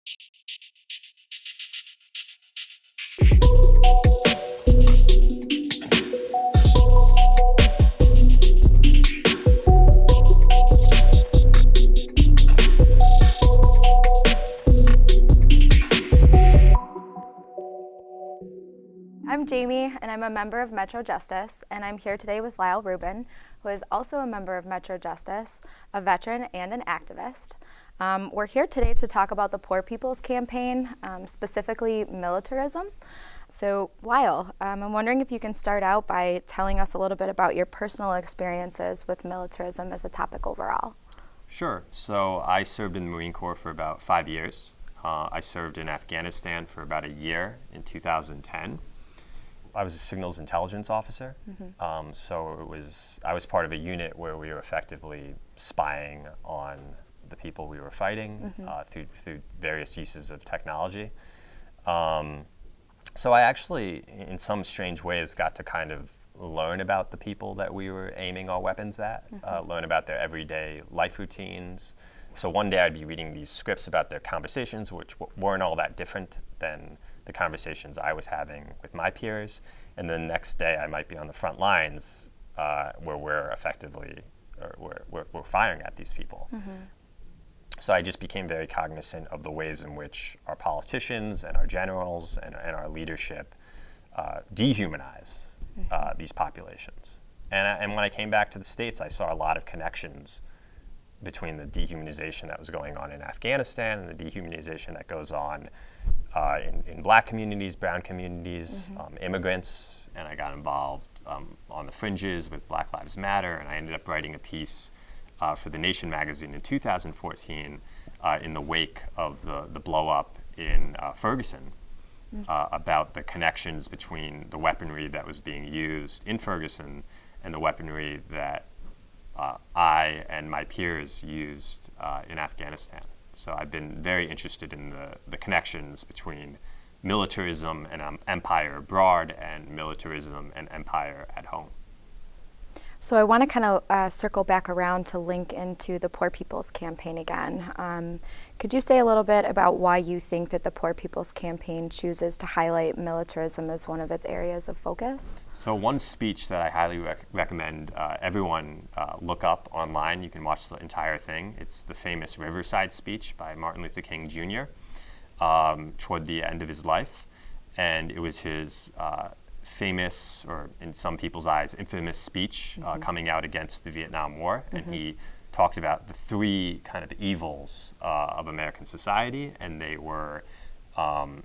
I'm Jamie, and I'm a member of Metro Justice, and I'm here today with Lyle Rubin, who is also a member of Metro Justice, a veteran and an activist. We're here today to talk about the Poor People's Campaign, specifically militarism. So Lyle, I'm wondering if you can start out by telling us a little bit about your personal experiences with militarism as a topic overall. Sure. So I served in the Marine Corps for about 5 years. I served in Afghanistan for about a year in 2010. I was a signals intelligence officer, so I was part of a unit where we were effectively spying on the people we were fighting through various uses of technology. So I actually, in some strange ways, got to kind of learn about the people that we were aiming our weapons at, learn about their everyday life routines. So one day I'd be reading these scripts about their conversations, which weren't all that different than the conversations I was having with my peers, and then the next day I might be on the front lines where we're effectively, or we're firing at these people. So I just became very cognizant of the ways in which our politicians and our generals and our leadership dehumanize these populations. And when I came back to the States, I saw a lot of connections between the dehumanization that was going on in Afghanistan and the dehumanization that goes on in Black communities, brown communities, immigrants, and I got involved on the fringes with Black Lives Matter, and I ended up writing a piece for The Nation magazine in 2014 in the wake of the blow-up in Ferguson about the connections between the weaponry that was being used in Ferguson and the weaponry that I and my peers used in Afghanistan. So I've been very interested in the connections between militarism and empire abroad and militarism and empire at home. So I want to kind of circle back around to link into the Poor People's Campaign again. Could you say a little bit about why you think that the Poor People's Campaign chooses to highlight militarism as one of its areas of focus? So one speech that I highly recommend everyone look up online, you can watch the entire thing. It's the famous Riverside speech by Martin Luther King Jr. Toward the end of his life. And it was his famous, or in some people's eyes, infamous speech coming out against the Vietnam War. And he talked about the three kind of evils of American society, and they were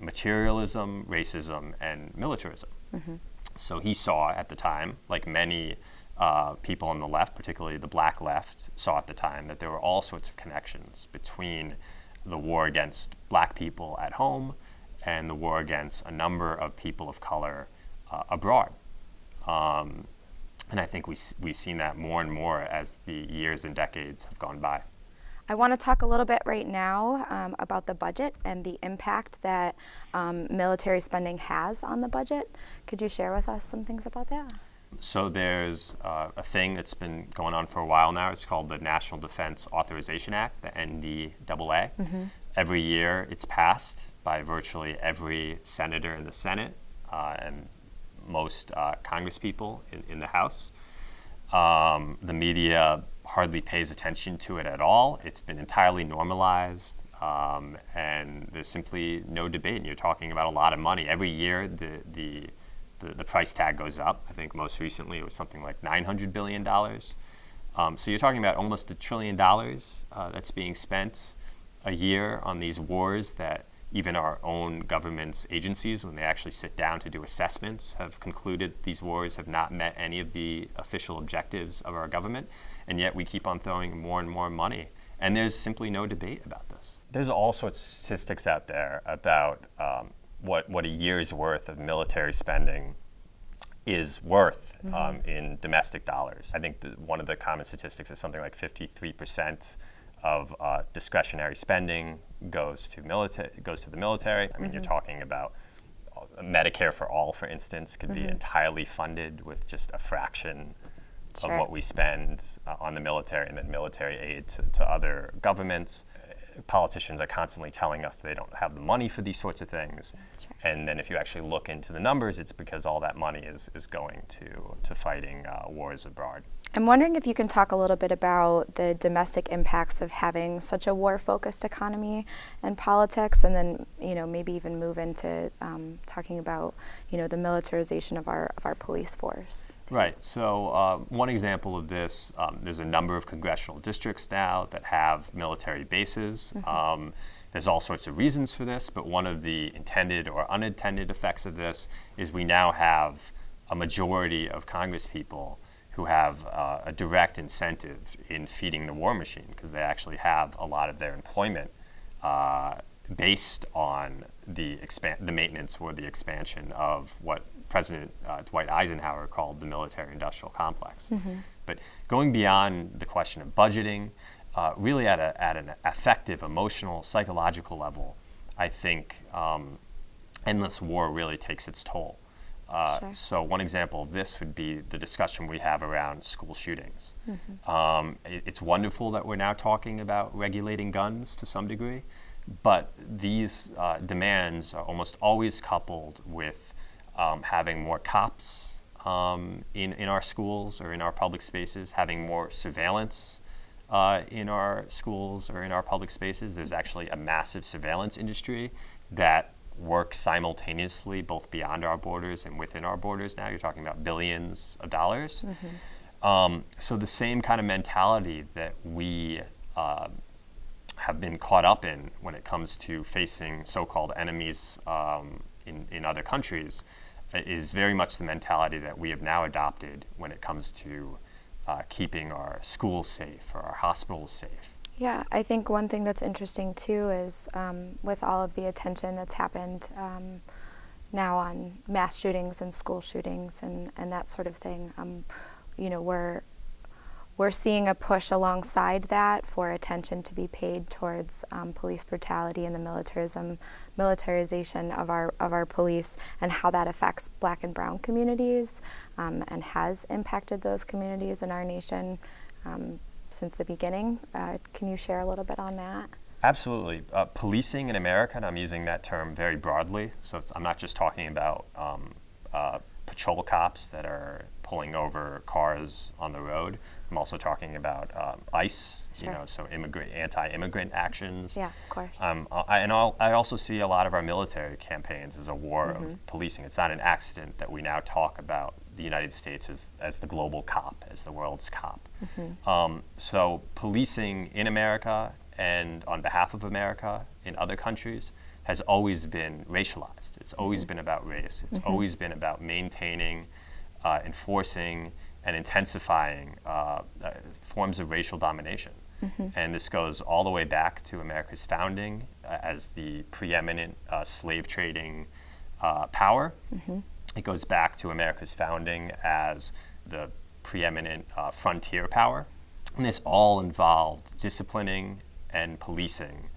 materialism, racism, and militarism. So he saw at the time, like many people on the left, particularly the Black left, saw at the time that there were all sorts of connections between the war against Black people at home and the war against a number of people of color abroad. And I think we've seen that more and more as the years and decades have gone by. I want to talk a little bit right now about the budget and the impact that military spending has on the budget. Could you share with us some things about that? So there's a thing that's been going on for a while now. It's called the National Defense Authorization Act, the NDAA. Every year it's passed by virtually every senator in the Senate and most Congress people in the House. The media hardly pays attention to it at all. It's been entirely normalized, and there's simply no debate. And you're talking about a lot of money. Every year, the price tag goes up. I think most recently it was something like $900 billion. So you're talking about almost $1 trillion that's being spent a year on these wars that even our own government's agencies, when they actually sit down to do assessments, have concluded these wars have not met any of the official objectives of our government, and yet we keep on throwing more and more money. And there's simply no debate about this. There's all sorts of statistics out there about what a year's worth of military spending is worth in domestic dollars. I think one of the common statistics is something like 53% of discretionary spending goes to the military. I mean, you're talking about Medicare for All, for instance, could be entirely funded with just a fraction of what we spend on the military and then military aid to other governments. politicians are constantly telling us they don't have the money for these sorts of things. Sure. And then if you actually look into the numbers, it's because all that money is going to fighting wars abroad. I'm wondering if you can talk a little bit about the domestic impacts of having such a war-focused economy and politics, and then maybe even move into talking about the militarization of our police force. Right. So one example of this, there's a number of congressional districts now that have military bases. There's all sorts of reasons for this, but one of the intended or unintended effects of this is we now have a majority of Congresspeople who have a direct incentive in feeding the war machine, because they actually have a lot of their employment based on the maintenance or the expansion of what President Dwight Eisenhower called the military-industrial complex. But going beyond the question of budgeting, really at an affective, emotional, psychological level, I think endless war really takes its toll. Sure. So one example of this would be the discussion we have around school shootings. It's wonderful that we're now talking about regulating guns to some degree, but these demands are almost always coupled with having more cops in our schools or in our public spaces, having more surveillance in our schools or in our public spaces. There's actually a massive surveillance industry that works simultaneously both beyond our borders and within our borders now. You're talking about billions of dollars. So the same kind of mentality that we have been caught up in when it comes to facing so-called enemies in other countries is very much the mentality that we have now adopted when it comes to keeping our schools safe or our hospitals safe. Yeah, I think one thing that's interesting too is with all of the attention that's happened now on mass shootings and school shootings and that sort of thing, we're seeing a push alongside that for attention to be paid towards police brutality and the militarization of our police and how that affects Black and Brown communities and has impacted those communities in our nation since the beginning. Can you share a little bit on that? Absolutely. Policing in America, and I'm using that term very broadly, so I'm not just talking about patrol cops that are pulling over cars on the road. I'm also talking about ICE, Sure. So anti-immigrant actions. Yeah, of course. I also see a lot of our military campaigns as a war of policing. It's not an accident that we now talk about the United States as the global cop, as the world's cop. So policing in America and on behalf of America in other countries has always been racialized. It's always been about race. It's always been about maintaining, enforcing, and intensifying forms of racial domination. And this goes all the way back to America's founding as the preeminent slave trading power. It goes back to America's founding as the preeminent frontier power. And this all involved disciplining and policing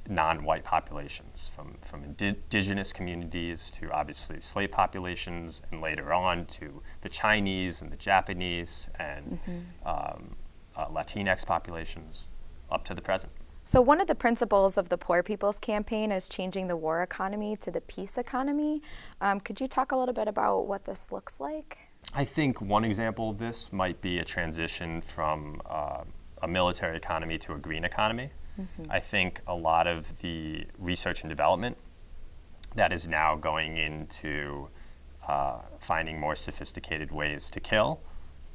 non-white populations, from indigenous communities to obviously slave populations, and later on to the Chinese and the Japanese and Latinx populations, up to the present. So one of the principles of the Poor People's Campaign is changing the war economy to the peace economy. Could you talk a little bit about what this looks like? I think one example of this might be a transition from a military economy to a green economy. I think a lot of the research and development that is now going into finding more sophisticated ways to kill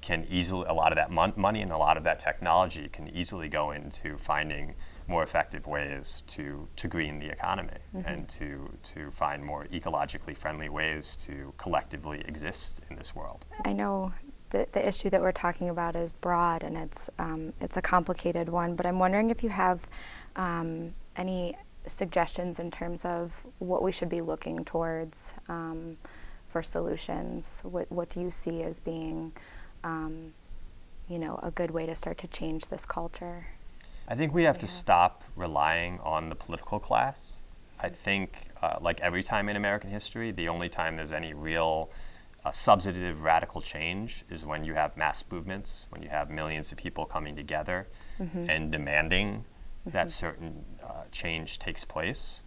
can easily, a lot of that money and a lot of that technology can easily go into finding more effective ways to green the economy and to find more ecologically friendly ways to collectively exist in this world. I know the issue that we're talking about is broad and it's a complicated one, but I'm wondering if you have any suggestions in terms of what we should be looking towards for solutions. What do you see as being a good way to start to change this culture? I think we have to stop relying on the political class. I think, like every time in American history, the only time there's any real substantive radical change is when you have mass movements, when you have millions of people coming together and demanding that certain change takes place.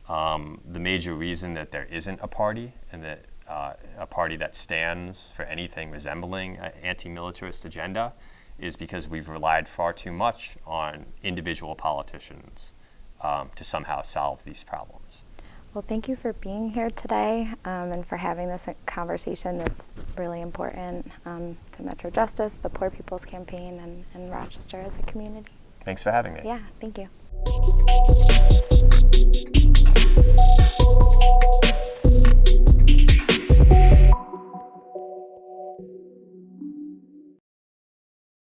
The major reason that there isn't a party, and that a party that stands for anything resembling an anti-militarist agenda, is because we've relied far too much on individual politicians to somehow solve these problems. Well, thank you for being here today and for having this conversation that's really important to Metro Justice, the Poor People's Campaign, and Rochester as a community. Thanks for having me. Yeah, thank you.